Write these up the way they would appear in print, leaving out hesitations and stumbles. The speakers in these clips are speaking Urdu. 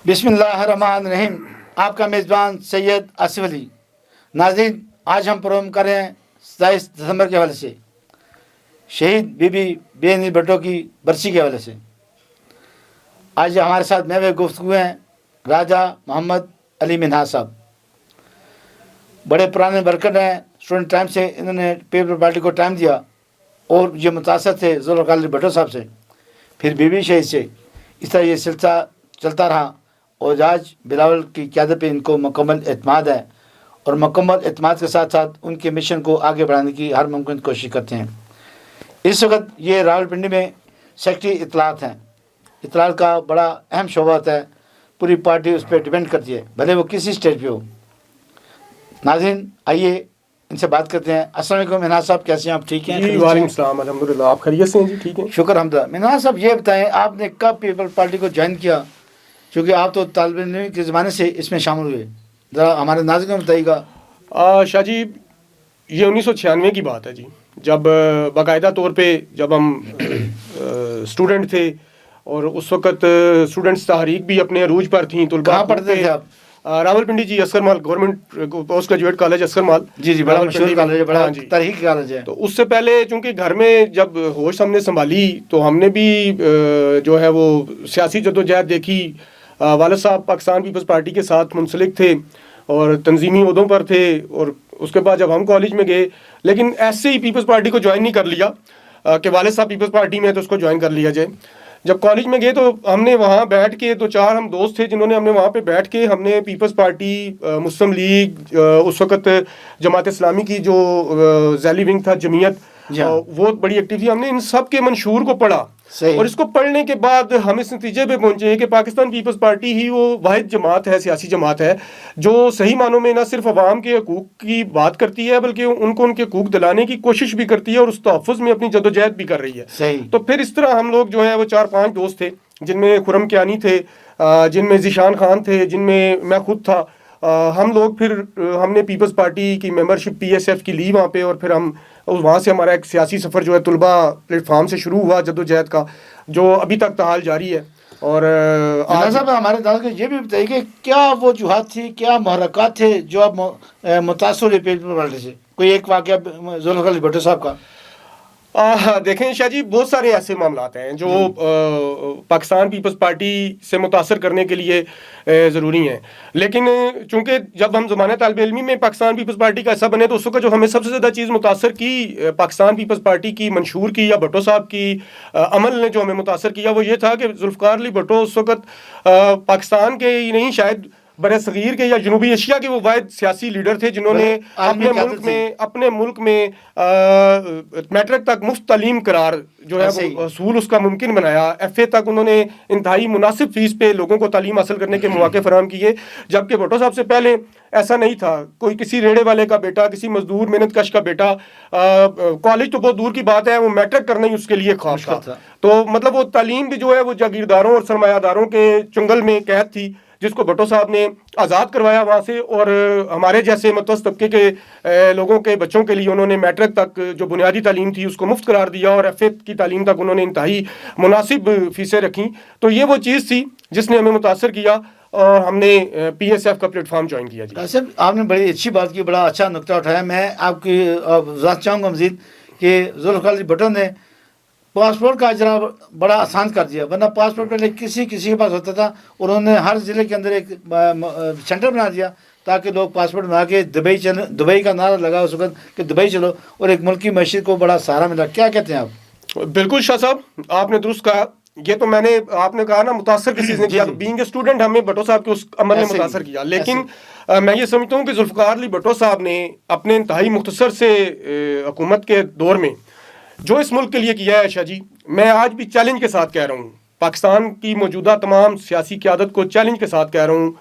بسم اللہ الرحمن الرحیم. آپ کا میزبان سید آصف علی. ناظرین، آج ہم پروگرام کر رہے ہیں 27 دسمبر کے حوالے سے شہید بی بی بے نظیر بھٹو کی برسی کے حوالے سے. آج ہمارے ساتھ محو گفتگو ہیں راجہ محمد علی منہاس صاحب. بڑے پرانے ورکر ہیں، اسٹوڈنٹ ٹائم سے انہوں نے پیپل پارٹی کو ٹائم دیا اور یہ متاثر تھے ذوالفقار علی بھٹو صاحب سے، پھر بی بی شہید سے. اس طرح یہ سلسلہ چلتا رہا اور آج بلاول کی قیادت پہ ان کو مکمل اعتماد ہے اور مکمل اعتماد کے ساتھ ساتھ ان کے مشن کو آگے بڑھانے کی ہر ممکن کوشش کرتے ہیں. اس وقت یہ راولپنڈی میں سیکٹری اطلاعات ہیں. اطلاعات کا بڑا اہم شعبہ ہوتا ہے، پوری پارٹی اس پہ ڈیپینڈ کرتی ہے، بھلے وہ کسی اسٹیج پہ ہو. ناظرین، آئیے ان سے بات کرتے ہیں. السلام علیکم منہاس صاحب، کیسے ہیں آپ؟ ٹھیک ہیں؟ جی وعلیکم السلام، الحمدللہ. آپ خیریت سے ہیں؟ جی ٹھیک ہے، شکر الحمدللہ. منہاس صاحب یہ بتائیں، آپ نے کب پیپل پارٹی کو جوائن کیا؟ چونکہ آپ تو طالب علم کے زمانے سے اس میں شامل ہوئے، ذرا ہمارے ناظرین کو بتائیے گا. شاہ جی یہ 1996 کی بات ہے جی، جب باقاعدہ طور پہ جب ہم اسٹوڈنٹ تھے اور اس وقت اسٹوڈنٹس تحریک بھی اپنے عروج پر تھیں. طلباء کہاں پڑھتے تھے آپ؟ راولپنڈی جی، عسکر مال گورنمنٹ پوسٹ گریجویٹ کالج عسکر مال. جی بڑا مشہور کالج ہے، بڑا تاریخی کالج ہے. تو اس سے پہلے چونکہ گھر میں جب ہوش ہم نے سنبھالی تو ہم نے بھی جو ہے وہ سیاسی جدوجہد دیکھی. والد صاحب پاکستان پیپلز پارٹی کے ساتھ منسلک تھے اور تنظیمی عہدوں پر تھے، اور اس کے بعد جب ہم کالج میں گئے لیکن ایسے ہی پیپلز پارٹی کو جوائن نہیں کر لیا کہ والد صاحب پیپلز پارٹی میں تو اس کو جوائن کر لیا جائے. جب کالج میں گئے تو ہم نے وہاں بیٹھ کے 2-4 ہم دوست تھے جنہوں نے ہم نے وہاں پہ بیٹھ کے ہم نے پیپلز پارٹی، مسلم لیگ، اس وقت جماعت اسلامی کی جو ذیلی ونگ تھا جمعیت، وہ بڑی ایکٹیو تھی. ہم نے ان سب کے منشور کو پڑھا اور اس کو پڑھنے کے بعد ہم اس نتیجے پہ پہنچے کہ پاکستان پیپلز پارٹی ہی وہ واحد جماعت ہے، سیاسی جماعت ہے جو صحیح معنوں میں نہ صرف عوام کے حقوق کی بات کرتی ہے بلکہ ان کے حقوق دلانے کی کوشش بھی کرتی ہے اور اس تحفظ میں اپنی جدوجہد بھی کر رہی ہے. تو پھر اس طرح ہم لوگ جو ہے وہ 4-5 دوست تھے جن میں خرم کیانی تھے، جن میں ذیشان خان تھے، جن میں خود تھا. ہم لوگ پھر ہم نے پیپلز پارٹی کی ممبرشپ PSF کی لی وہاں پہ، اور پھر ہم وہاں سے ہمارا ایک سیاسی سفر جو ہے طلباء پلیٹ فارم سے شروع ہوا جدوجہد کا، جو ابھی تک تاحال جاری ہے. اور صاحب ہمارے دادا کو یہ بھی بتائیے کہ کیا وہ وجوہات تھی، کیا محرکات تھے جو آپ متاثر ہوئے پیپل پارٹی سے؟ کوئی ایک واقعہ ذوالفقار علی بھٹو صاحب کا. دیکھیں شاہ جی، بہت سارے ایسے معاملات ہیں جو پاکستان پیپلز پارٹی سے متاثر کرنے کے لیے ضروری ہیں، لیکن چونکہ جب ہم زمانہ طالب علمی میں پاکستان پیپلز پارٹی کا حصہ بنے تو اس وقت جو ہمیں سب سے زیادہ چیز متاثر کی پاکستان پیپلز پارٹی کی منشور کی یا بھٹو صاحب کی عمل نے جو ہمیں متاثر کیا وہ یہ تھا کہ ذوالفقار علی بھٹو اس وقت پاکستان کے ہی نہیں، شاید بر صغیر کے یا جنوبی ایشیا کے وہ واحد سیاسی لیڈر تھے جنہوں نے اپنے ملک میں میٹرک تک مفت تعلیم قرار جو ہے وہ حصول اس کا ممکن بنایا. FA تک انہوں نے انتہائی مناسب فیس پہ لوگوں کو تعلیم حاصل کرنے کے مواقع فراہم کیے، جبکہ بھٹو صاحب سے پہلے ایسا نہیں تھا. کوئی کسی ریڑے والے کا بیٹا، کسی مزدور محنت کش کا بیٹا، کالج تو بہت دور کی بات ہے، وہ میٹرک کرنا ہی اس کے لیے خواب تھا. تو مطلب وہ تعلیم بھی جو ہے وہ جاگیرداروں اور سرمایہ داروں کے چنگل میں قید تھی، جس کو بھٹو صاحب نے آزاد کروایا وہاں سے، اور ہمارے جیسے متوسط طبقے کے لوگوں کے بچوں کے لیے انہوں نے میٹرک تک جو بنیادی تعلیم تھی اس کو مفت قرار دیا، اور FA کی تعلیم تک انہوں نے انتہائی مناسب فیسیں رکھیں. تو یہ وہ چیز تھی جس نے ہمیں متاثر کیا اور ہم نے PSF کا پلیٹ فارم جوائن کیا. جی صاحب، آپ نے بڑی اچھی بات کی، بڑا اچھا نقطہ اٹھایا. میں آپ کی وضاحت چاہوں گا مزید کہ ذوالفقار علی بھٹو نے پاسپورٹ کا اجرا بڑا آسان کر دیا، ورنہ پاسپورٹ پہلے کسی کے پاس ہوتا تھا. انہوں نے ہر ضلع کے اندر ایک سینٹر بنا دیا تاکہ لوگ پاسپورٹ بنا کے دبئی کا نعرہ لگا اس وقت کہ دبئی چلو، اور ایک ملکی معیشت کو بڑا سہارا ملا. کیا کہتے ہیں آپ؟ بالکل شاہ صاحب، آپ نے درست کہا. یہ تو آپ نے کہا نا متاثر کس چیز نے کیا، بینگ اے اسٹوڈنٹ ہمیں بھٹو صاحب کے اس عمل نے متاثر کیا. لیکن میں یہ سمجھتا ہوں کہ ذوالفقار علی بھٹو صاحب نے اپنے انتہائی مختصر سے حکومت کے دور میں جو اس ملک کے لیے کیا ہے شاہ جی، میں آج بھی چیلنج کے ساتھ کہہ رہا ہوں، پاکستان کی موجودہ تمام سیاسی قیادت کو چیلنج کے ساتھ کہہ رہا ہوں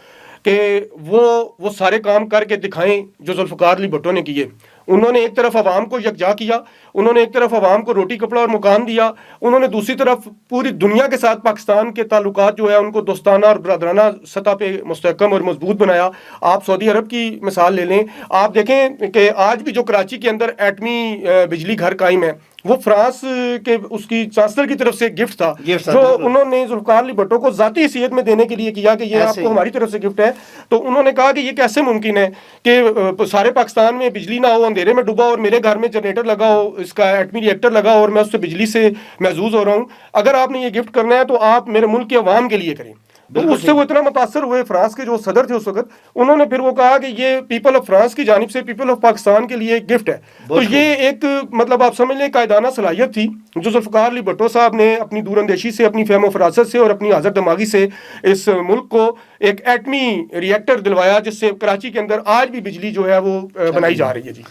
کہ وہ سارے کام کر کے دکھائیں جو ذوالفقار علی بھٹو نے کیے. انہوں نے ایک طرف عوام کو یکجا کیا، انہوں نے ایک طرف عوام کو روٹی کپڑا اور مکان دیا، انہوں نے دوسری طرف پوری دنیا کے ساتھ پاکستان کے تعلقات جو ہے ان کو دوستانہ اور برادرانہ سطح پہ مستحکم اور مضبوط بنایا. آپ سعودی عرب کی مثال لے لیں، آپ دیکھیں کہ آج بھی جو کراچی کے اندر ایٹمی بجلی گھر قائم ہے وہ فرانس کے اس کی چانسلر کی طرف سے گفٹ تھا Gift تھا، جو بالکل۔ انہوں نے ذوالفقار علی بھٹو کو ذاتی حیثیت میں دینے کے لیے کیا کہ یہ آپ ایسے کو ہی۔ ہماری طرف سے گفٹ ہے. تو انہوں نے کہا کہ یہ کیسے ممکن ہے کہ سارے پاکستان میں بجلی نہ ہو، اندھیرے میں ڈوبا اور میرے گھر میں جنریٹر لگا ہو، اس کا ایٹمی ری ایکٹر لگا ہو اور میں اس سے بجلی سے محظوظ ہو رہا ہوں. اگر آپ نے یہ گفٹ کرنا ہے تو آپ میرے ملک کے عوام کے لیے کریں. تو اس سے وہ اتنا متاثر ہوئے، فرانس کے جو صدر تھے اس وقت، انہوں نے پھر وہ کہا کہ یہ پیپل آف فرانس کی جانب سے پیپل آف پاکستان کے لیے ایک گفٹ ہے. تو یہ ایک مطلب آپ سمجھ لیں قائدانہ صلاحیت تھی جو ذوالفقار علی بھٹو صاحب نے اپنی دور اندیشی سے، اپنی فہم و فراست سے اور اپنی حاضر دماغی سے اس ملک کو ایک ایٹمی ری ایکٹر دلوایا جس سے کراچی کے اندر آج بھی بجلی جو ہے وہ بنائی جا رہی ہے. جی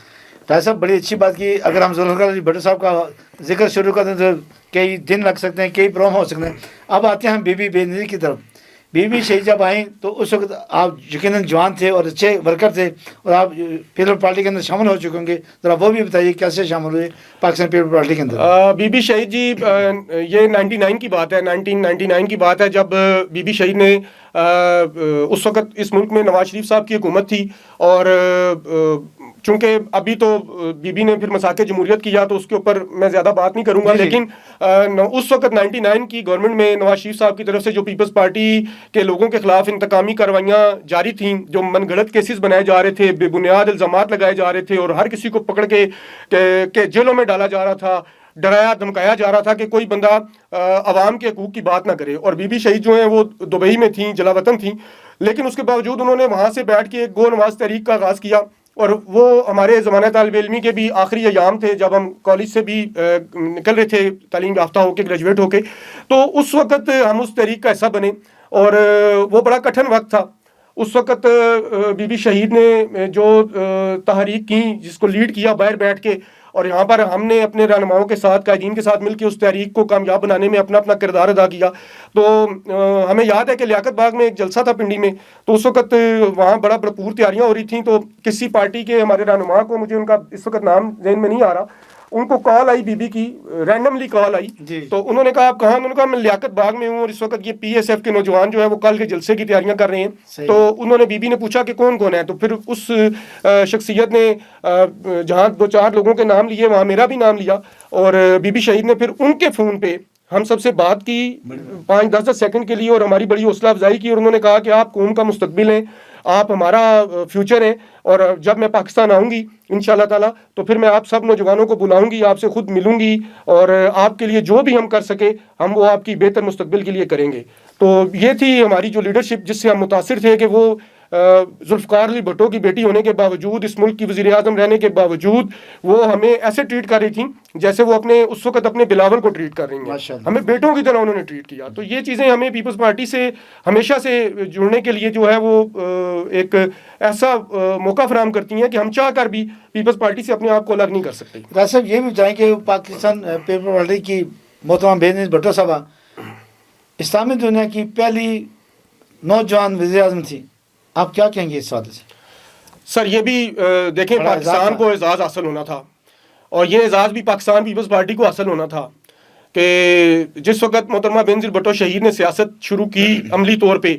طاہر صاحب بڑی اچھی بات کی. اگر ہم ذوالفقار علی بھٹو صاحب کا ذکر شروع کر دیں تو کئی دن لگ سکتے ہیں، کئی پروگرام ہو سکتے ہیں. اب آتے ہیں ہم بی بی بے نظیر کی طرف. بی بی شہید جب آئیں تو اس وقت آپ یقیناً جوان تھے اور اچھے ورکر تھے اور آپ پیپل پارٹی کے اندر شامل ہو چکے ہوں گے. ذرا وہ بھی بتائیے کیسے شامل ہوئے پاکستان پیپل پارٹی کے اندر. بی بی شہید جی یہ 99 کی بات ہے، 1999 کی بات ہے جب بی بی شہید نے اس وقت اس ملک میں نواز شریف صاحب کی حکومت تھی اور چونکہ ابھی تو بی بی نے پھر مساک جمہوریت کیا تو اس کے اوپر میں زیادہ بات نہیں کروں گا، لیکن اس وقت 99 کی گورنمنٹ میں نواز شریف صاحب کی طرف سے جو پیپلز پارٹی کے لوگوں کے خلاف انتقامی کاروائیاں جاری تھیں، جو من گھڑت کیسز بنائے جا رہے تھے، بے بنیاد الزامات لگائے جا رہے تھے اور ہر کسی کو پکڑ کے جیلوں میں ڈالا جا رہا تھا، ڈرایا دھمکایا جا رہا تھا کہ کوئی بندہ عوام کے حقوق کی بات نہ کرے. اور بی بی شہید جو ہیں وہ دبئی میں تھیں، جلا وطن تھیں، لیکن اس کے باوجود انہوں نے وہاں سے بیٹھ کے ایک گو نواز تحریک کا آغاز کیا. اور وہ ہمارے زمانہ طالب علمی کے بھی آخری ایام تھے جب ہم کالج سے بھی نکل رہے تھے تعلیم یافتہ ہو کے، گریجویٹ ہو کے. تو اس وقت ہم اس تحریک کا حصہ بنے اور وہ بڑا کٹھن وقت تھا. اس وقت بی بی شہید نے جو تحریک کی، جس کو لیڈ کیا باہر بیٹھ کے، اور یہاں پر ہم نے اپنے رہنماؤں کے ساتھ، قائدین کے ساتھ مل کے اس تحریک کو کامیاب بنانے میں اپنا اپنا کردار ادا کیا. تو ہمیں یاد ہے کہ لیاقت باغ میں ایک جلسہ تھا پنڈی میں، تو اس وقت وہاں بڑا بھرپور تیاریاں ہو رہی تھیں. تو کسی پارٹی کے ہمارے رہنما کو، مجھے ان کا اس وقت نام ذہن میں نہیں آ رہا، ان کو کال آئی بی بی کی، رینڈملی کال آئی. تو انہوں نے کہا آپ کہاں؟ انہوں نے کہا میں لیاقت باغ میں ہوں اور اس وقت یہ پی ایس ایف کے نوجوان جو ہے وہ کل کے جلسے کی تیاریاں کر رہے ہیں. تو انہوں نے بی بی نے پوچھا کہ کون کون ہے. تو پھر اس شخصیت نے جہاں 2-4 لوگوں کے نام لیے وہاں میرا بھی نام لیا اور بی بی شہید نے پھر ان کے فون پہ ہم سب سے بات کی 5-10 سیکنڈ کے لیے اور ہماری بڑی حوصلہ افزائی کی. اور انہوں نے کہا کہ آپ قوم کا مستقبل ہیں، آپ ہمارا فیوچر ہیں، اور جب میں پاکستان آؤں گی انشاءاللہ تعالیٰ تو پھر میں آپ سب نوجوانوں کو بلاؤں گی، آپ سے خود ملوں گی اور آپ کے لیے جو بھی ہم کر سکے ہم وہ آپ کی بہتر مستقبل کے لیے کریں گے. تو یہ تھی ہماری جو لیڈرشپ جس سے ہم متاثر تھے کہ وہ ذوالفقار علی بھٹو کی بیٹی ہونے کے باوجود، اس ملک کی وزیر اعظم رہنے کے باوجود، وہ ہمیں ایسے ٹریٹ کر رہی تھیں جیسے وہ اس وقت اپنے بلاول کو ٹریٹ کر رہی ہیں. ہمیں بیٹوں کی طرح انہوں نے ٹریٹ کیا. تو یہ چیزیں ہمیں پیپلز پارٹی سے ہمیشہ سے جڑنے کے لیے جو ہے وہ ایک ایسا موقع فراہم کرتی ہیں کہ ہم چاہ کر بھی پیپلز پارٹی سے اپنے آپ کو الگ نہیں کر سکتے. طاہر صاحب یہ بھی بتائیں کہ پاکستان پیپل پارٹی کی محترمہ بے نظیر بھٹو صاحبہ اسلامی دنیا کی پہلی نوجوان وزیر اعظم تھی. آپ کیا کہیں گے اس حوالے سے؟ سر یہ بھی دیکھیں پاکستان کو اعزاز حاصل ہونا تھا اور یہ اعزاز بھی پاکستان پیپلز پارٹی کو حاصل ہونا تھا کہ جس وقت محترمہ بے نظیر بھٹو شہید نے سیاست شروع کی عملی طور پہ،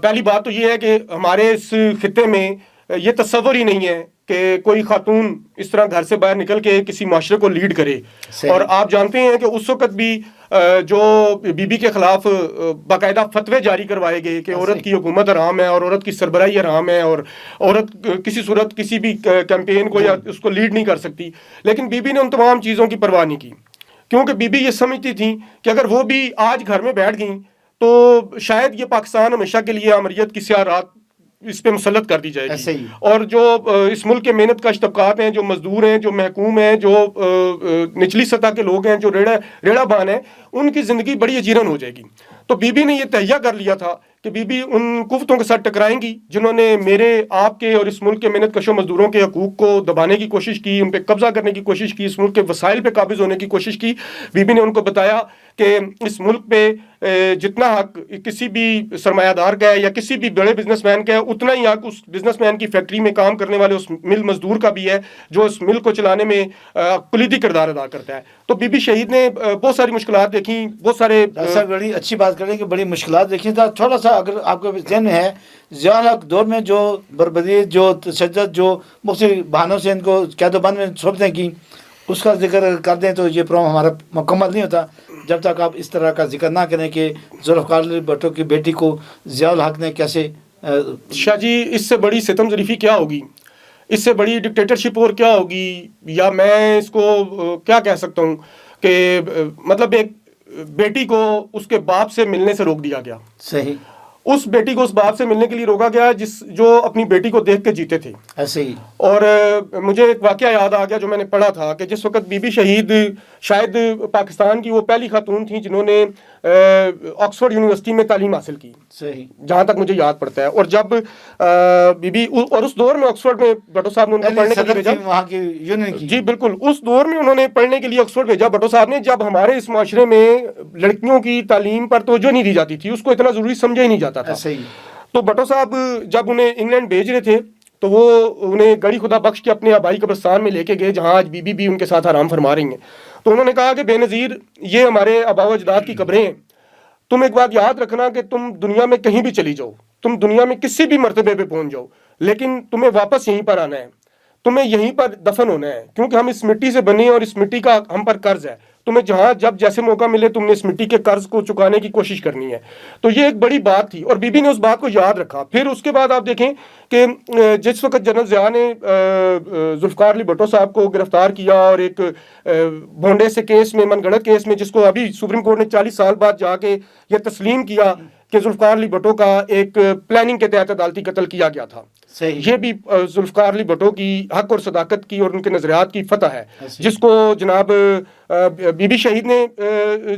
پہلی بات تو یہ ہے کہ ہمارے اس خطے میں یہ تصور ہی نہیں ہے کہ کوئی خاتون اس طرح گھر سے باہر نکل کے کسی معاشرے کو لیڈ کرے. اور آپ جانتے ہیں کہ اس وقت بھی جو بی بی کے خلاف باقاعدہ فتوے جاری کروائے گئے کہ عورت کی حکومت حرام ہے اور عورت کی سربراہی حرام ہے اور عورت کسی صورت کسی بھی کیمپین کو یا اس کو لیڈ نہیں کر سکتی. لیکن بی بی نے ان تمام چیزوں کی پرواہ نہیں کی کیونکہ بی بی یہ سمجھتی تھیں کہ اگر وہ بھی آج گھر میں بیٹھ گئیں تو شاید یہ پاکستان ہمیشہ کے لیے امریت کی سیاہ رات اس پہ مسلط کر دی جائے گی. اور جو اس ملک کے محنت کش طبقات ہیں، جو مزدور ہیں، جو محکوم ہیں، جو نچلی سطح کے لوگ ہیں، جو ریڑا بان ہیں، ان کی زندگی بڑی اجیرن ہو جائے گی. تو بی بی نے یہ تہیہ کر لیا تھا کہ بی بی ان کفتوں کے ساتھ ٹکرائیں گی جنہوں نے میرے آپ کے اور اس ملک کے محنت کشوں مزدوروں کے حقوق کو دبانے کی کوشش کی، ان پہ قبضہ کرنے کی کوشش کی، اس ملک کے وسائل پہ قابض ہونے کی کوشش کی. بی بی نے ان کو بتایا کہ اس ملک پہ جتنا حق کسی بھی سرمایہ دار کا ہے یا کسی بھی بڑے بزنس مین کا ہے، اتنا ہی حق اس بزنس مین کی فیکٹری میں کام کرنے والے اس مل مزدور کا بھی ہے جو اس ملک کو چلانے میں کلیدی کردار ادا کرتا ہے. تو بی بی شہید نے بہت ساری مشکلات دیکھیں، بہت سارے بڑی اچھی بات کریں کہ بڑی مشکلات دیکھیں. تھا تھوڑا سا اگر آپ کے ذہن میں ہے ضیاء الحق دور میں جو بربدی، جو تشدد، جو مختلف بہانوں سے ان کو قید و بند میں صحبتیں کی، اس کا ذکر کر دیں تو یہ پروگرام ہمارا مکمل نہیں ہوتا جب تک آپ اس طرح کا ذکر نہ کریں کہ ذوالفقار علی بھٹو کی بیٹی کو ضیاء الحق نے کیسے شاہ جی اس سے بڑی ستم ظریفی کیا ہوگی، اس سے بڑی ڈکٹیٹرشپ اور کیا ہوگی، یا میں اس کو کیا کہہ سکتا ہوں کہ مطلب ایک بیٹی کو اس کے باپ سے ملنے سے روک دیا گیا. صحیح. اس بیٹی کو اس باپ سے ملنے کے لیے روکا گیا جو اپنی بیٹی کو دیکھ کے جیتے تھے. ایسے ہی. اور مجھے ایک واقعہ یاد آ گیا جو میں نے پڑھا تھا کہ جس وقت بی بی شہید شاید پاکستان کی وہ پہلی خاتون تھیں جنہوں نے آکسفورڈ یونیورسٹی میں تعلیم حاصل کی. صحیح. جہاں تک مجھے یاد پڑتا ہے. اور جب بی بی اور اس دور میں آکسفورڈ میں بھٹو صاحب نے ان کو پڑھنے کے لیے بھیجا. وہاں کی یونین کی. جی بالکل. اس دور میں انہوں نے پڑھنے کے لیے آکسفورڈ بھیجا بھٹو صاحب نے. جب ہمارے اس معاشرے میں لڑکیوں کی تعلیم پر توجہ نہیں دی جاتی تھی، اس کو اتنا ضروری سمجھا ہی نہیں جاتا تھا. صحیح. تو بھٹو صاحب جب انہیں انگلینڈ بھیج رہے تھے تو وہ انہیں گڑی خدا بخش کے اپنے آبائی قبرستان میں لے کے گئے جہاں آج بی بی بھی ان کے ساتھ آرام فرما رہی ہیں. تو انہوں نے کہا کہ بے نظیر یہ ہمارے آباء و اجداد کی قبریں ہیں، تم ایک بات یاد رکھنا کہ تم دنیا میں کہیں بھی چلی جاؤ، تم دنیا میں کسی بھی مرتبے پہ پہنچ جاؤ، لیکن تمہیں واپس یہیں پر آنا ہے، تمہیں یہیں پر دفن ہونا ہے، کیونکہ ہم اس مٹی سے بنے اور اس مٹی کا ہم پر قرض ہے. تمہیں جہاں جب جیسے موقع ملے تم نے اس مٹی کے قرض کو چکانے کی کوشش کرنی ہے. تو یہ ایک بڑی بات تھی اور بی بی نے اس بات کو یاد رکھا. پھر اس کے بعد آپ دیکھیں کہ جس وقت جنرل ضیاء نے ذوالفقار علی بھٹو صاحب کو گرفتار کیا اور ایک بھونڈے سے کیس میں، من گڑت کیس میں، جس کو ابھی سپریم کورٹ نے 40 سال بعد جا کے یہ تسلیم کیا کہ ذوالفقار علی بھٹو کا ایک پلاننگ کے تحت عدالتی قتل کیا گیا تھا. یہ بھی ذوالفقار علی بھٹو کی حق اور صداقت کی اور ان کے نظریات کی فتح ہے، جس کو جناب بی بی شہید نے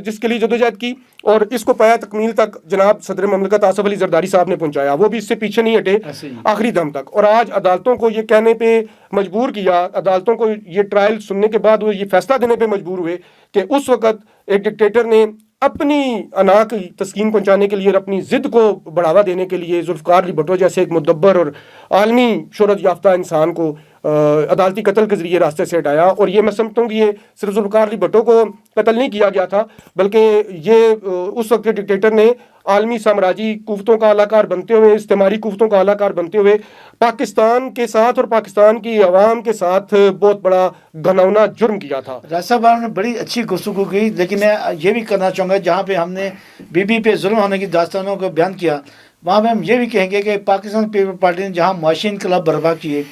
جس کے لیے جدوجہد کی اور اس کو پایا تکمیل تک جناب صدر مملکت آصف علی زرداری صاحب نے پہنچایا. وہ بھی اس سے پیچھے نہیں ہٹے آخری دم تک. اور آج عدالتوں کو یہ کہنے پہ مجبور کیا، عدالتوں کو یہ ٹرائل سننے کے بعد وہ یہ فیصلہ دینے پہ مجبور ہوئے کہ اس وقت ایک ڈکٹیٹر نے اپنی انا کی تسکین پہنچانے کے لیے اور اپنی ضد کو بڑھاوا دینے کے لیے ذوالفقار علی بھٹو جیسے ایک مدبر اور عالمی شہرت یافتہ انسان کو عدالتی قتل کے ذریعے راستے سے ہٹایا. اور یہ میں سمجھتا ہوں کہ یہ صرف ذوالفقار علی بھٹو کو قتل نہیں کیا گیا تھا، بلکہ یہ اس وقت کے ڈکٹیٹر نے عالمی سامراجی قوتوں کا اعلی کار بنتے ہوئے، استعماری قوتوں کا اعلی کار بنتے ہوئے پاکستان کے ساتھ اور پاکستان کی عوام کے ساتھ بہت بڑا گھناؤنا جرم کیا تھا. راج صاحب آپ نے بڑی اچھی گفتگو کی، لیکن میں یہ بھی کرنا چاہوں گا جہاں پہ ہم نے بی بی پہ ظلم ہونے کی داستانوں کو بیان کیا، وہاں پہ ہم یہ بھی کہیں گے کہ پاکستان پیپل پارٹی نے جہاں معاشی انقلاب برپا کیے،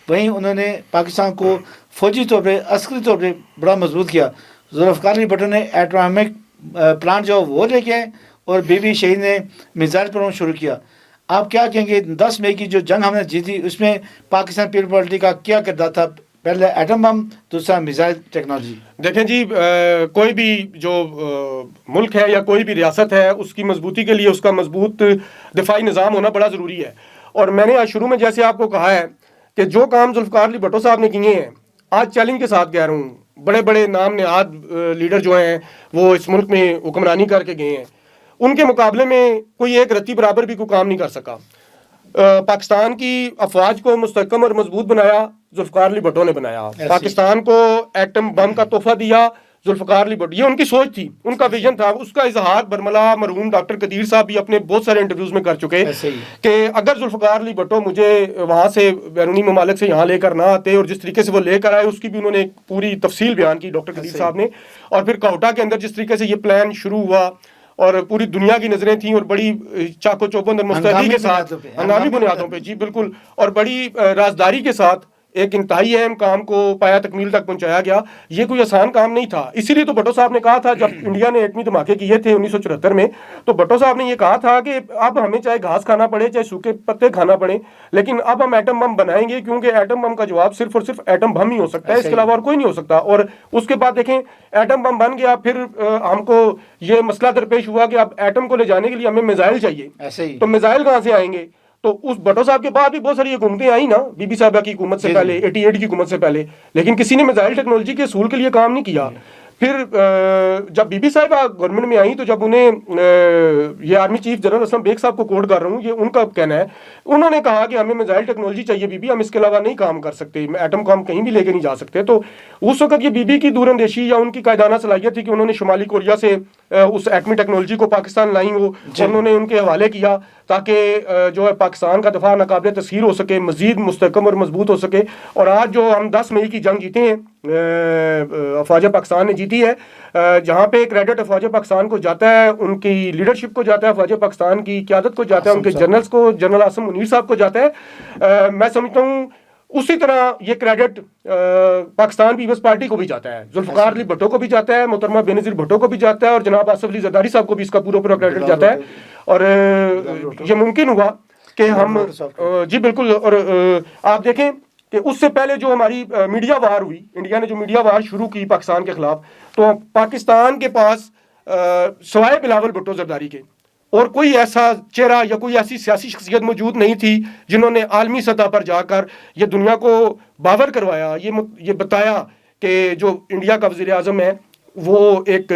وہیں انہوں نے پاکستان کو فوجی طور پہ، عسکری طور پہ بڑا مضبوط کیا. ذوالفقار علی بھٹو نے ایٹامک پلانٹ جو وہ لے کے آئے اور بی بی شہید نے میزائل پروگرام شروع کیا. آپ کیا کہیں گے 10 مئی کی جو جنگ ہم نے جیتی اس میں پاکستان پیپل پارٹی کا کیا کردار تھا؟ پہلے ایٹم بم، دوسرا میزائل ٹیکنالوجی. دیکھیں جی، کوئی بھی جو ملک ہے یا کوئی بھی ریاست ہے اس کی مضبوطی کے لیے اس کا مضبوط دفاعی نظام ہونا بڑا ضروری ہے. اور میں نے آج شروع میں جیسے آپ کو کہا ہے کہ جو کام ذوالفقار علی بھٹو صاحب نے کیے ہیں، آج چیلنج کے ساتھ کہہ رہا ہوں، بڑے بڑے نام نہاد لیڈر جو ہیں وہ اس ملک میں حکمرانی کر کے گئے ہیں، ان کے مقابلے میں کوئی ایک رتی برابر بھی کوئی کام نہیں کر سکا. پاکستان کی افواج کو مستحکم اور مضبوط بنایا ذوالفقار علی بھٹو نے بنایا. پاکستان کو ایٹم بم کا تحفہ دیا ذوالفقار علی بھٹو. یہ ان کی سوچ تھی، ان کا ویژن تھا. اس کا اظہار برملا مرحوم ڈاکٹر قدیر صاحب بھی اپنے بہت سارے انٹرویوز میں کر چکے کہ اگر ذوالفقار علی بھٹو مجھے وہاں سے بیرونی ممالک سے یہاں لے کر نہ آتے اور جس طریقے سے وہ لے کر آئے اس کی بھی انہوں نے ایک پوری تفصیل بیان کی ڈاکٹر قدیر صاحب نے. اور پھر کوٹا کے اندر جس طریقے سے یہ پلان شروع ہوا اور پوری دنیا کی نظریں تھیں اور بڑی چاق و چوبند اور مستعدی کے ساتھ، ہنگامی بنیادوں پہ، جی بالکل، اور بڑی رازداری کے ساتھ ایک انتہائی اہم کام کو پایا تکمیل تک پہنچایا گیا. یہ کوئی آسان کام نہیں تھا. اسی لیے تو بھٹو صاحب نے کہا تھا جب انڈیا نے ایٹمی دھماکے کیے تھے 1974 میں، تو بھٹو صاحب نے یہ کہا تھا کہ اب ہمیں چاہے گھاس کھانا پڑے چاہے سوکھے پتے کھانا پڑے، لیکن اب ہم ایٹم بم بنائیں گے، کیونکہ ایٹم بم کا جواب صرف اور صرف ایٹم بم ہی ہو سکتا ہے، اس کے علاوہ اور کوئی نہیں ہو سکتا. اور اس کے بعد دیکھیں ایٹم بم بن گیا، پھر ہم کو یہ مسئلہ درپیش ہوا کہ اب ایٹم کو لے جانے کے لیے ہمیں میزائل چاہیے. تو میزائل کہاں سے آئیں گے؟ تو اس بھٹو صاحب کے بعد بھی بہت ساری حکومتیں آئیں نا، بی بی صاحبہ کی حکومت سے پہلے، 88 کی حکومت سے پہلے، لیکن کسی نے میزائل ٹیکنالوجی کے اصول کے لیے کام نہیں کیا. پھر جب بی بی صاحبہ گورنمنٹ میں آئیں تو جب انہیں یہ army chief general Aslam Baig صاحب کو کوٹ کر رہا ہوں، یہ ان کا کہنا ہے، انہوں نے کہا کہ ہمیں میزائل ٹیکنالوجی چاہیے بی بی، ہم اس کے علاوہ نہیں کام کر سکتے، ایٹم کو ہم کہیں بھی لے کے نہیں جا سکتے. تو اس وقت یہ بی بی کی دور اندیشی یا ان کی قائدانہ صلاحیت تھی کہ انہوں نے شمالی کوریا سے اس ایٹمی ٹیکنالوجی کو پاکستان لائی ہو اور انہوں نے ان کے حوالے کیا تاکہ جو ہے پاکستان کا دفاع ناقابل تسخیر ہو سکے, مزید مستحکم اور مضبوط ہو سکے. اور آج جو ہم 10 مئی کی جنگ جیتے ہیں, افواج پاکستان نے جیتی ہے, جہاں پہ کریڈٹ افواج پاکستان کو جاتا ہے, ان کی لیڈرشپ کو جاتا ہے, افواج پاکستان کی قیادت کو جاتا ہے, ان کے جنرلز کو, جنرل عاصم منیر صاحب کو جاتا ہے. میں سمجھتا ہوں اسی طرح یہ کریڈٹ پاکستان پیپلز پارٹی کو بھی جاتا ہے, ذوالفقار علی بھٹو کو بھی جاتا ہے, محترمہ بے نظیر بھٹو کو بھی جاتا ہے, اور جناب آصف علی زرداری صاحب کو بھی اس کا پورا کریڈٹ جاتا ہے. اور یہ ممکن ہوا کہ ہم جی بالکل. اور آپ دیکھیں کہ اس سے پہلے جو ہماری میڈیا وار ہوئی, انڈیا نے جو میڈیا وار شروع کی پاکستان کے خلاف, تو پاکستان کے پاس سوائے بلاول بھٹو زرداری کے اور کوئی ایسا چہرہ یا کوئی ایسی سیاسی شخصیت موجود نہیں تھی جنہوں نے عالمی سطح پر جا کر یہ دنیا کو باور کروایا, یہ بتایا کہ جو انڈیا کا وزیر اعظم ہے وہ ایک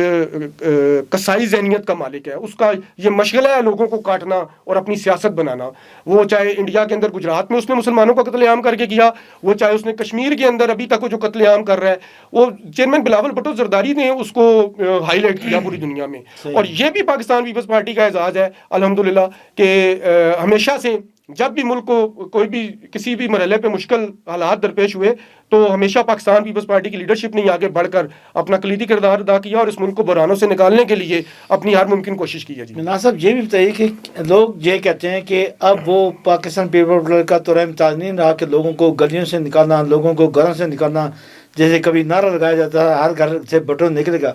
قصائی ذہنیت کا مالک ہے. اس کا یہ مشغلہ ہے لوگوں کو کاٹنا اور اپنی سیاست بنانا. وہ چاہے انڈیا کے اندر گجرات میں اس نے مسلمانوں کا قتل عام کر کے کیا, وہ چاہے اس نے کشمیر کے اندر ابھی تک وہ جو قتل عام کر رہا ہے, وہ چیئرمین بلاول بھٹو زرداری نے اس کو ہائی لائٹ کیا پوری دنیا میں. اور یہ بھی پاکستان پیپلز پارٹی کا اعزاز ہے الحمدللہ کہ ہمیشہ سے جب بھی ملک کو کوئی بھی کسی بھی مرحلے پہ مشکل حالات درپیش ہوئے تو ہمیشہ پاکستان پیپلز پارٹی کی لیڈرشپ نے آگے بڑھ کر اپنا کلیدی کردار ادا کیا اور اس ملک کو بحرانوں سے نکالنے کے لیے اپنی ہر ممکن کوشش کی ہے. جی ناصر صاحب یہ بھی بتائیے کہ لوگ یہ کہتے ہیں کہ اب وہ پاکستان پیپلز پارٹی کا تو امتیاز نہیں رہا کہ لوگوں کو گلیوں سے نکالنا, لوگوں کو گھروں سے نکالنا, جیسے کبھی نعرہ لگایا جاتا ہے ہر گھر سے بٹو نکلے گا.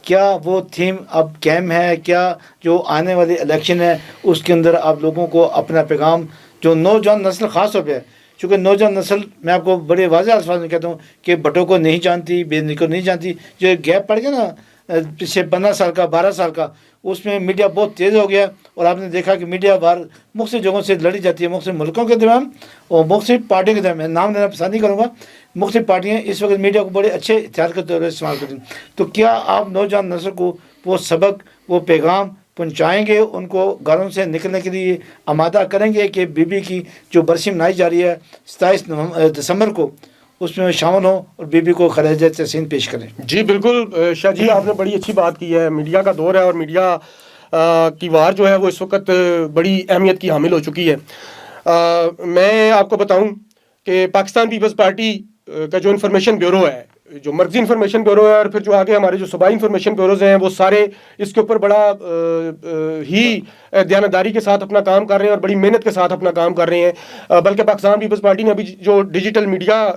کیا وہ تھیم اب قائم ہے؟ کیا جو آنے والی الیکشن ہے اس کے اندر آپ لوگوں کو اپنا پیغام, جو نوجوان نسل خاص طور پہ, چونکہ نوجوان نسل میں آپ کو بڑے واضح الفاظ میں کہتا ہوں کہ بٹو کو نہیں جانتی, بے نظیر کو نہیں جانتی, جو گیپ پڑ گیا نا پچھلے 15 سال کا 12 سال کا, اس میں میڈیا بہت تیز ہو گیا. اور آپ نے دیکھا کہ میڈیا بار مختلف جگہوں سے لڑی جاتی ہے, مختلف ملکوں کے درمیان اور مختلف پارٹیوں کے درمیان. نام لینا پسند نہیں کروں گا, مختلف پارٹیاں اس وقت میڈیا کو بڑے اچھے ہتھیار کے طور پر استعمال کرتی ہیں. تو کیا آپ نوجوان نسل کو وہ سبق, وہ پیغام پہنچائیں گے, ان کو گھروں سے نکلنے کے لیے آمادہ کریں گے کہ بی بی کی جو برسی منائی جا رہی ہے 27 دسمبر کو, اس میں شامل ہوں اور بی بی کو خراج تحسین پیش کریں؟ جی بالکل شاہ جی, آپ نے بڑی اچھی بات کی ہے. میڈیا کا دور ہے اور میڈیا کی وار جو ہے وہ اس وقت بڑی اہمیت کی حامل ہو چکی ہے. میں آپ کو بتاؤں کہ پاکستان پیپلز پارٹی کا جو انفارمیشن بیورو ہے, جو مرکزی انفارمیشن بیورو ہے, اور پھر جو آگے ہمارے جو صوبائی انفارمیشن بیوروز ہیں, وہ سارے اس کے اوپر بڑا ہی دیانتداری کے ساتھ اپنا کام کر رہے ہیں اور بڑی محنت کے ساتھ اپنا کام کر رہے ہیں. بلکہ پاکستان پیپلز پارٹی نے ابھی جو ڈیجیٹل میڈیا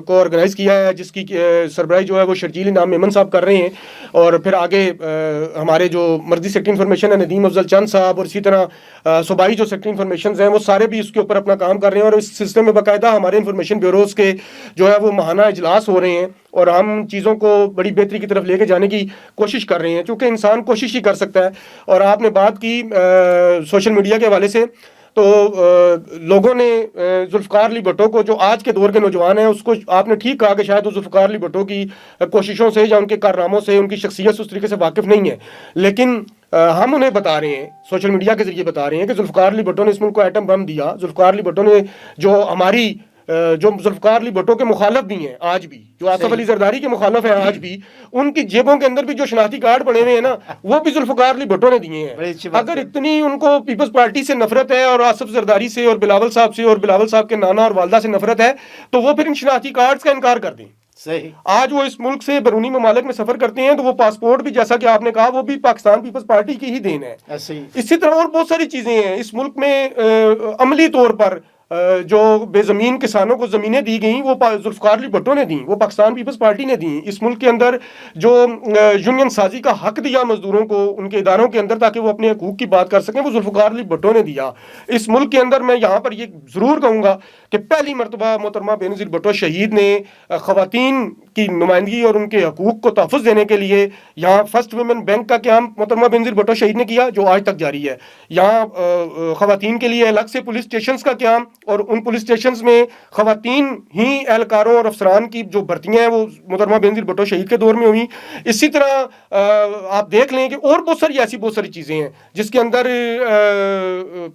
کو آرگنائز کیا ہے, جس کی سربراہی جو ہے وہ شرجیل انعام میمن صاحب کر رہے ہیں, اور پھر آگے ہمارے جو مرکزی سیکٹری انفارمیشن ہے ندیم افضل چند صاحب, اور اسی طرح صوبائی جو سیکٹری انفارمیشنز ہیں وہ سارے بھی اس کے اوپر اپنا کام کر رہے ہیں. اور اس سلسلے میں باقاعدہ ہمارے انفارمیشن بیوروز کے جو ہے وہ ماہانہ اجلاس ہو رہے ہیں اور ہم چیزوں کو بڑی بہتری کی طرف لے کے جانے کی کوشش کر رہے ہیں, چونکہ انسان کوشش ہی کر سکتا ہے. اور آپ نے بات کی سوشل میڈیا کے حوالے سے, تو لوگوں نے ذوالفقار علی بھٹو کو, جو آج کے دور کے نوجوان ہیں, اس کو آپ نے ٹھیک کہا کہ شاید وہ ذوالفقار علی بھٹو کی کوششوں سے یا ان کے کارناموں سے, ان کی شخصیت اس طریقے سے واقف نہیں ہے. لیکن ہم انہیں بتا رہے ہیں, سوشل میڈیا کے ذریعے بتا رہے ہیں کہ ذوالفقار علی بھٹو نے اس ملک کو ایٹم بم دیا. ذوالفقار علی بھٹو نے جو ہماری جو ذوالفقار علی بھٹو کے مخالف بھی ہیں آج بھی, جو آصف علی زرداری کے مخالف ہیں آج بھی, ان کی جیبوں کے اندر بھی جو شناختی کارڈ پڑے ہوئے ہیں نا, وہ بھی ذوالفقار علی بھٹو نے دیے ہیں. اگر اتنی ان کو پیپلز پارٹی سے نفرت ہے اور آصف زرداری سے اور بلاول صاحب سے اور بلاول صاحب کے نانا اور والدہ سے نفرت ہے, تو وہ پھر ان شناختی کارڈز کا انکار کر دیں. صحیح. آج وہ اس ملک سے بیرونی ممالک میں سفر کرتے ہیں تو وہ پاسپورٹ بھی, جیسا کہ آپ نے کہا, وہ بھی پاکستان پیپلز پارٹی کی ہی دین ہے. اسی طرح اور بہت ساری چیزیں ہیں اس ملک میں. عملی طور پر جو بے زمین کسانوں کو زمینیں دی گئیں وہ ذوالفقار علی بھٹو نے دیں, وہ پاکستان پیپلز پارٹی نے دیں. اس ملک کے اندر جو یونین سازی کا حق دیا مزدوروں کو ان کے اداروں کے اندر تاکہ وہ اپنے حقوق کی بات کر سکیں, وہ ذوالفقار علی بھٹو نے دیا. اس ملک کے اندر میں یہاں پر یہ ضرور کہوں گا کہ پہلی مرتبہ محترمہ بے نظیر بھٹو شہید نے خواتین کی نمائندگی اور ان کے حقوق کو تحفظ دینے کے لیے یہاں فرسٹ ویمن بینک کا قیام محترمہ بے نظیر بھٹو شہید نے کیا, جو آج تک جاری ہے. یہاں خواتین کے لیے الگ سے پولیس اسٹیشنز کا قیام, اور ان پولیس اسٹیشنز میں خواتین ہی اہلکاروں اور افسران کی جو بھرتیاں ہیں وہ محترمہ بے نظیر بھٹو شہید کے دور میں ہوئی. اسی طرح آپ دیکھ لیں کہ اور بہت ساری چیزیں ہیں جس کے اندر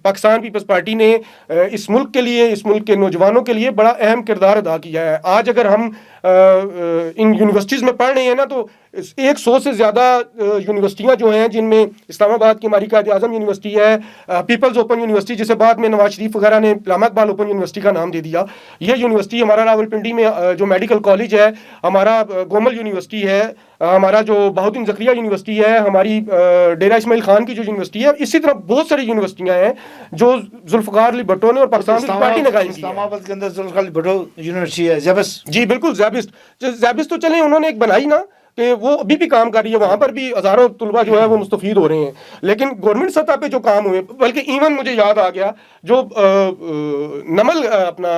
پاکستان پیپلز پارٹی نے اس ملک کے لیے, اس ملک کے نوجوانوں کے لیے بڑا اہم کردار ادا کیا ہے. آج اگر ہم ان یونیورسٹیز میں پڑھ رہے ہیں نا, تو 100 سے زیادہ یونیورسٹیاں جو ہیں جن میں اسلام آباد کی ہماری قائد اعظم یونیورسٹی ہے, پیپلز اوپن یونیورسٹی جسے بعد میں نواز شریف وغیرہ نے علامہ اقبال اوپن یونیورسٹی کا نام دے دیا, یہ یونیورسٹی ہمارا راولپنڈی میں جو میڈیکل کالج ہے, ہمارا گومل یونیورسٹی ہے, ہمارا جو بہاؤدین زکریا یونیورسٹی ہے, ہماری ڈیرہ اسماعیل خان کی جو یونیورسٹی ہے, اسی طرح بہت ساری یونیورسٹیاں ہیں جو ذوالفقار علی بھٹو نے اور پاکستان پیپلز پارٹی نے قائم کی. اسلام آباد کے اندر ذوالفقار علی بھٹو یونیورسٹی ہے, زیبس. جی بالکل, زیبس تو چلیں انہوں نے ایک بنائی نا کہ وہ ابھی بھی کام کر رہی ہے, وہاں پر بھی ہزاروں طلبہ جو ہے وہ مستفید ہو رہے ہیں, لیکن گورنمنٹ سطح پہ جو کام ہوئے, بلکہ ایون مجھے یاد آ گیا جو نمل اپنا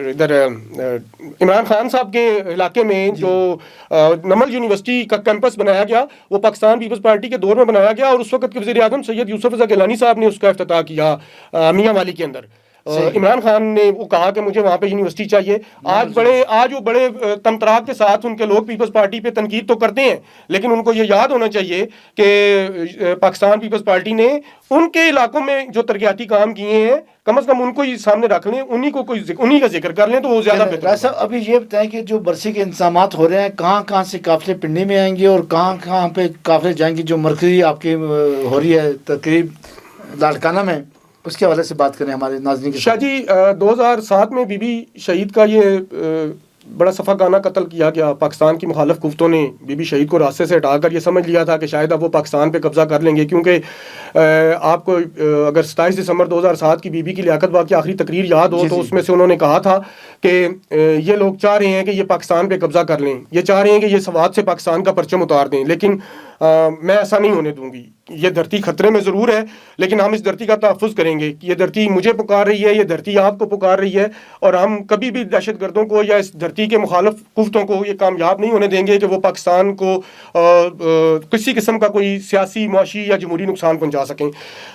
ادھر عمران خان صاحب کے علاقے میں جو نمل یونیورسٹی کا کیمپس بنایا گیا, وہ پاکستان پیپلز پارٹی کے دور میں بنایا گیا, اور اس وقت کے وزیر اعظم سید یوسف رضا گیلانی صاحب نے اس کا افتتاح کیا میاں والی کے اندر. عمران خان نے وہ کہا کہ مجھے وہاں پہ یونیورسٹی چاہیے. آج وہ بڑے تمطراق کے ساتھ ان کے لوگ پیپلز پارٹی پہ تنقید تو کرتے ہیں, لیکن ان کو یہ یاد ہونا چاہیے کہ پاکستان پیپلز پارٹی نے ان کے علاقوں میں جو ترقیاتی کام کیے ہیں کم از کم ان کو ہی سامنے رکھ لیں, انہی کا ذکر کر لیں تو وہ زیادہ بہتر. صاحب ابھی یہ بتائیں کہ جو برسی کے انتظامات ہو رہے ہیں, کہاں کہاں سے قافلے پنڈی میں آئیں گے اور کہاں کہاں پہ قافلے جائیں گے, جو مرکزی آپ کی ہو رہی ہے تقریب لاڑکانہ میں, اس کے حوالے سے بات کریں ہمارے ناظرین کے شاہ جی. 2007 میں بی بی شہید کا یہ بڑا صفحہ قتل کیا گیا. پاکستان کی مخالف قوتوں نے بی بی شہید کو راستے سے ہٹا کر یہ سمجھ لیا تھا کہ شاید اب وہ پاکستان پہ قبضہ کر لیں گے, کیونکہ آپ کو اگر 27 دسمبر 2007 کی بی بی کی لیاقت باغ کی آخری تقریر یاد ہو تو اس میں سے انہوں نے کہا تھا کہ یہ لوگ چاہ رہے ہیں کہ یہ پاکستان پہ قبضہ کر لیں, یہ چاہ رہے ہیں کہ یہ سوات سے پاکستان کا پرچم اتار دیں, لیکن میں ایسا نہیں ہونے دوں گی. یہ دھرتی خطرے میں ضرور ہے, لیکن ہم اس دھرتی کا تحفظ کریں گے. یہ دھرتی مجھے پکار رہی ہے, یہ دھرتی آپ کو پکار رہی ہے, اور ہم کبھی بھی دہشت گردوں کو یا اس دھرتی کے مخالف قوتوں کو یہ کامیاب نہیں ہونے دیں گے کہ وہ پاکستان کو کسی قسم کا کوئی سیاسی, معاشی یا جمہوری نقصان پہنچا سکیں.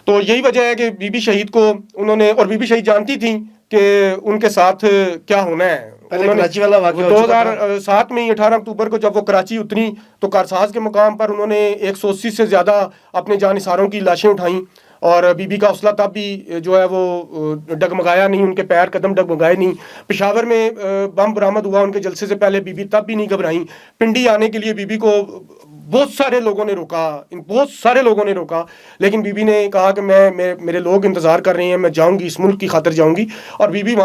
تو یہی وجہ ہے کہ بی بی شہید کو انہوں نے, اور بی بی شہید جانتی تھیں کہ ان کے ساتھ کیا ہونا ہے. 2007 میں 18 اکتوبر کو جب وہ کراچی اتری تو کارساز کے مقام پر انہوں نے 180 سے زیادہ اپنے جانثاروں کی لاشیں اٹھائیں, اور بی بی کا حوصلہ تب بھی جو ہے وہ ڈگمگایا نہیں, ان کے پیر قدم ڈگمگائے نہیں. پشاور میں بم برآمد ہوا ان کے جلسے سے پہلے, بی بی تب بھی نہیں گھبرائیں. پنڈی آنے کے لیے بی بی کو بہت سارے لوگوں نے روکا, لیکن بی بی نے کہا کہ میرے لوگ انتظار کر رہے ہیں, میں جاؤں گی, اس ملک کی خاطر جاؤں گی. اور بی بی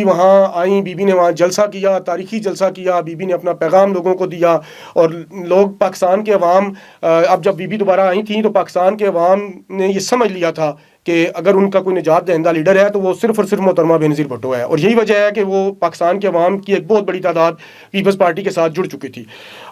وہاں آئیں, بی بی نے وہاں جلسہ کیا, تاریخی جلسہ کیا. بی بی نے اپنا پیغام لوگوں کو دیا, اور لوگ پاکستان کے عوام, اب جب بی بی دوبارہ آئی تھیں تو پاکستان کے عوام نے یہ سمجھ لیا تھا کہ اگر ان کا کوئی نجات دہندہ لیڈر ہے تو وہ صرف اور صرف محترمہ بینظیر بھٹو ہے. اور یہی وجہ ہے کہ وہ پاکستان کے عوام کی ایک بہت بڑی تعداد پیپلز پارٹی کے ساتھ جڑ چکی تھی.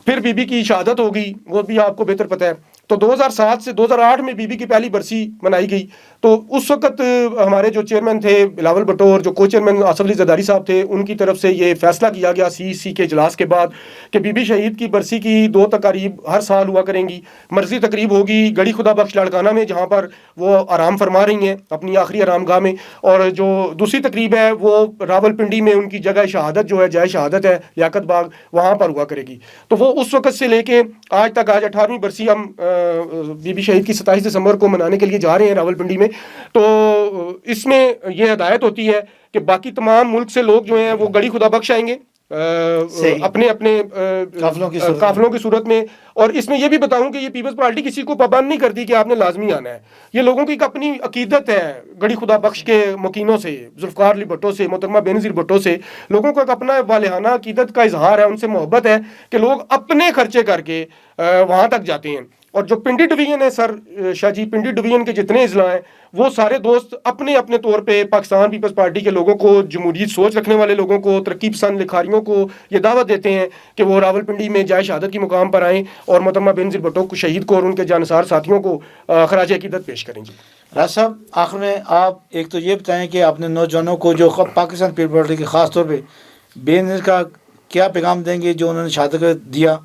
پھر بی بی کی شہادت ہو گئی, وہ بھی آپ کو بہتر پتہ ہے. تو 2007 سے 2008 میں بی بی کی پہلی برسی منائی گئی. تو اس وقت ہمارے جو چیئرمین تھے بلاول بھٹو اور جو کو چیئرمین آصف علی زرداری صاحب تھے, ان کی طرف سے یہ فیصلہ کیا گیا CEC کے اجلاس کے بعد کہ بی بی شہید کی برسی کی 2 تقاریب ہر سال ہوا کریں گی. مرضی تقریب ہوگی گڑھی خدا بخش لاڑکانہ میں, جہاں پر وہ آرام فرما رہی ہیں اپنی آخری آرام گاہ میں, اور جو دوسری تقریب ہے وہ راولپنڈی میں ان کی جگہ شہادت جو ہے, جائے شہادت ہے لیاقت باغ, وہاں پر ہوا کرے گی. تو وہ اس وقت سے لے کے آج تک, آج 18ویں برسی ہم بی بی شہید کی 27 دسمبر کو منانے کے لیے جا رہے ہیں راولپنڈی میں. تو اس میں یہ ہدایت ہوتی ہے کہ باقی تمام ملک سے لوگ جو ہیں وہ گڑھی خدا بخش آئیں گے اپنے قافلوں کی صورت میں. اور اس میں یہ بھی بتاؤں کہ یہ پیپلز پارٹی کسی کو پابند نہیں کرتی کہ آپ نے لازمی آنا ہے. یہ لوگوں کی ایک اپنی عقیدت ہے, گڑھی خدا بخش کے مکینوں سے, ذوالفقار علی بھٹو سے, محترمہ بینظیر بھٹو سے, لوگوں کو ایک اپنا والہانہ عقیدت کا اظہار ہے, ان سے محبت ہے کہ لوگ اپنے خرچے کر کے وہاں تک جاتے ہیں. اور جو پنڈی ڈویژن ہے سر شاہ جی, پنڈی ڈویژن کے جتنے اضلاع ہیں وہ سارے دوست اپنے اپنے طور پہ پاکستان پیپلز پارٹی کے لوگوں کو, جمہوری سوچ رکھنے والے لوگوں کو, ترقی پسند لکھاریوں کو یہ دعوت دیتے ہیں کہ وہ راولپنڈی میں جائے شہادت کی مقام پر آئیں اور محترمہ بینظیر بھٹو کو, شہید کو, اور ان کے جانثار ساتھیوں کو خراج عقیدت پیش کریں. جی راج صاحب, آخر میں آپ ایک تو یہ بتائیں کہ آپ نے نوجوانوں کو جو پاکستان پیپلز پارٹی کے خاص طور پہ بینظیر کا کیا پیغام دیں گے جو انہوں نے شہادت دیا,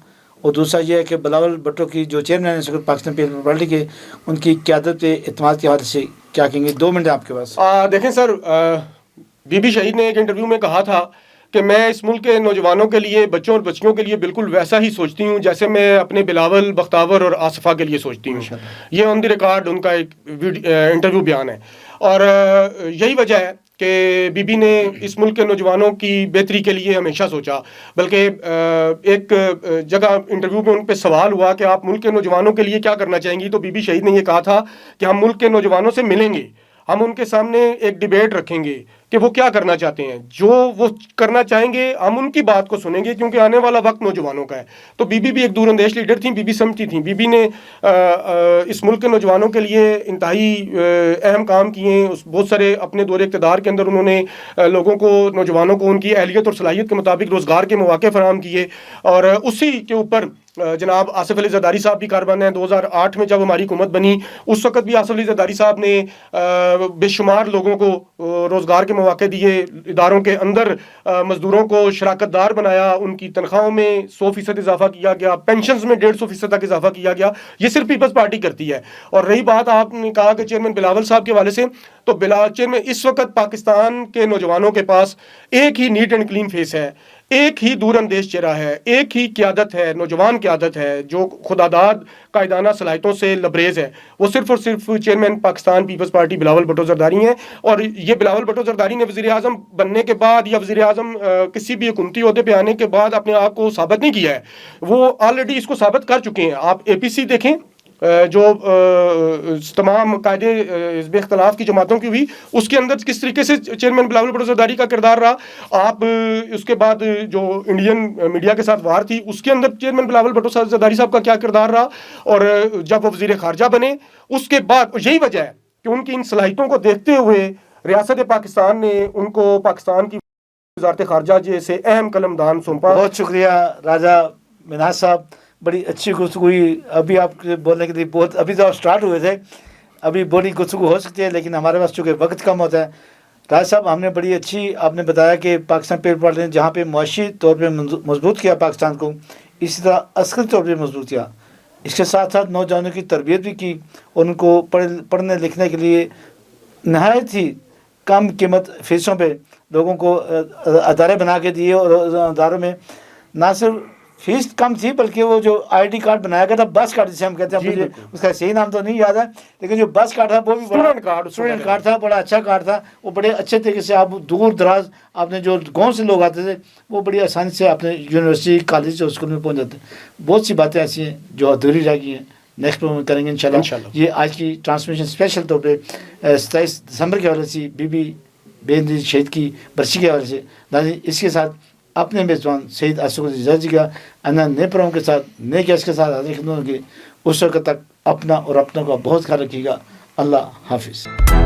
اور دوسرا یہ ہے کہ بلاول بھٹو کی جو چیئرمین ہیں پاکستان پیپلز پارٹی کے, ان کی قیادت پہ اعتماد کے حوالے سے کیا کہیں گے؟ 2 منٹ آپ کے پاس. دیکھیں سر, بی بی شہید نے ایک انٹرویو میں کہا تھا کہ میں اس ملک کے نوجوانوں کے لیے, بچوں اور بچیوں کے لیے بالکل ویسا ہی سوچتی ہوں جیسے میں اپنے بلاول, بختاور اور آصفہ کے لیے سوچتی ہوں. یہ آن دی ریکارڈ ان کا ایک انٹرویو بیان ہے. اور یہی وجہ ہے کہ بی بی نے اس ملک کے نوجوانوں کی بہتری کے لیے ہمیشہ سوچا، بلکہ ایک جگہ انٹرویو میں ان پہ سوال ہوا کہ آپ ملک کے نوجوانوں کے لیے کیا کرنا چاہیں گی، تو بی بی شہید نے یہ کہا تھا کہ ہم ملک کے نوجوانوں سے ملیں گے، ہم ان کے سامنے ایک ڈیبیٹ رکھیں گے کہ وہ کیا کرنا چاہتے ہیں، جو وہ کرنا چاہیں گے ہم ان کی بات کو سنیں گے، کیونکہ آنے والا وقت نوجوانوں کا ہے۔ تو بی بی بھی ایک دور اندیش لیڈر تھیں، بی بی سمجھتی تھیں، بی بی نے اس ملک کے نوجوانوں کے لیے انتہائی اہم کام کیے ہیں۔ بہت سارے اپنے دور اقتدار کے اندر انہوں نے لوگوں کو، نوجوانوں کو ان کی اہلیت اور صلاحیت کے مطابق روزگار کے مواقع فراہم کیے، اور اسی کے اوپر جناب آصف علی زرداری صاحب بھی کاربن ہیں۔ 2008 میں جب ہماری حکومت بنی اس وقت بھی آصف علی زرداری صاحب نے بے شمار لوگوں کو روزگار کے مواقع دیے، اداروں کے اندر مزدوروں کو شراکت دار بنایا، ان کی تنخواہوں میں 100% اضافہ کیا گیا، پینشنز میں 150% تک اضافہ کیا گیا۔ یہ صرف پیپلز پارٹی کرتی ہے۔ اور رہی بات آپ نے کہا کہ چیئرمین بلاول صاحب کے حوالے سے، تو چیئرمین اس وقت پاکستان کے نوجوانوں کے پاس ایک ہی نیٹ اینڈ کلین فیس ہے، ایک ہی دور اندیش چہرہ ہے، ایک ہی قیادت ہے، نوجوان قیادت ہے جو خداداد قائدانہ صلاحیتوں سے لبریز ہے۔ وہ صرف اور صرف چیئرمین پاکستان پیپلز پارٹی بلاول بھٹو زرداری ہیں۔ اور یہ بلاول بھٹو زرداری نے وزیر اعظم بننے کے بعد یا وزیر اعظم کسی بھی حکومتی عہدے پہ آنے کے بعد اپنے آپ کو ثابت نہیں کیا ہے، وہ آلریڈی اس کو ثابت کر چکے ہیں۔ آپ اے پی سی دیکھیں جو تمام قائدے حزب اختلاف کی جماعتوں کی ہوئی، اس کے اندر کس طریقے سے چیئرمین بلاول بھٹو زرداری کا کردار رہا۔ آپ اس کے بعد جو انڈین میڈیا کے ساتھ وار تھی اس کے اندر چیئرمین بلاول بھٹو زرداری صاحب کا کیا کردار رہا، اور جب وہ وزیر خارجہ بنے اس کے بعد یہی وجہ ہے کہ ان کی ان صلاحیتوں کو دیکھتے ہوئے ریاست پاکستان نے ان کو پاکستان کی وزارت خارجہ جیسے اہم قلم دان سونپا۔ بہت شکریہ راجہ منہاج صاحب، بڑی اچھی گفتگو ہوئی۔ ابھی آپ کے بولنے کے لیے بہت، ابھی تو آپ سٹارٹ ہوئے تھے، ابھی بڑی گفتگو ہو سکتی ہے لیکن ہمارے پاس چونکہ وقت کم ہوتا ہے۔ راج صاحب ہم نے بڑی اچھی آپ نے بتایا کہ پاکستان پیپلز پارٹی نے جہاں پہ معاشی طور پہ مضبوط کیا پاکستان کو، اسی طرح عسکری طور پہ مضبوط کیا، اس کے ساتھ ساتھ نوجوانوں کی تربیت بھی کی، ان کو پڑھنے لکھنے کے لیے نہایت ہی کم قیمت فیسوں پہ لوگوں کو ادارے بنا کے دیے، اور اداروں میں نہ صرف فیس کم تھی بلکہ وہ جو آئی ڈی کارڈ بنایا گیا تھا، بس کارڈ جسے ہم کہتے ہیں، مجھے اس کا صحیح نام تو نہیں یاد ہے، لیکن جو بس کارڈ تھا وہ بھی بڑا اسٹوڈنٹ کارڈ تھا، بڑا اچھا کارڈ تھا۔ وہ بڑے اچھے طریقے سے آپ دور دراز آپ نے جو گاؤں سے لوگ آتے تھے وہ بڑی آسانی سے اپنے یونیورسٹی کالج اور اسکول میں پہنچ جاتے ہیں۔ بہت سی باتیں ایسی ہیں جو ادھوری رہ گئی ہیں، نیکسٹ پروگرام کریں گے انشاءاللہ۔ یہ آج کی ٹرانسمیشن اسپیشل طور پہ 27 دسمبر کے حوالے سے بی بی بے نظیر شہید کی برسی کے حوالے سے ناظرین، اس کے ساتھ اپنے میزبان سید آصف علی زرداری کا نئے پروگرام کے ساتھ نئے گیسٹ کے ساتھ حاضر خدمت ہوگی۔ اس وقت تک اپنا اور اپنوں کا بہت خیال رکھیے گا۔ اللہ حافظ۔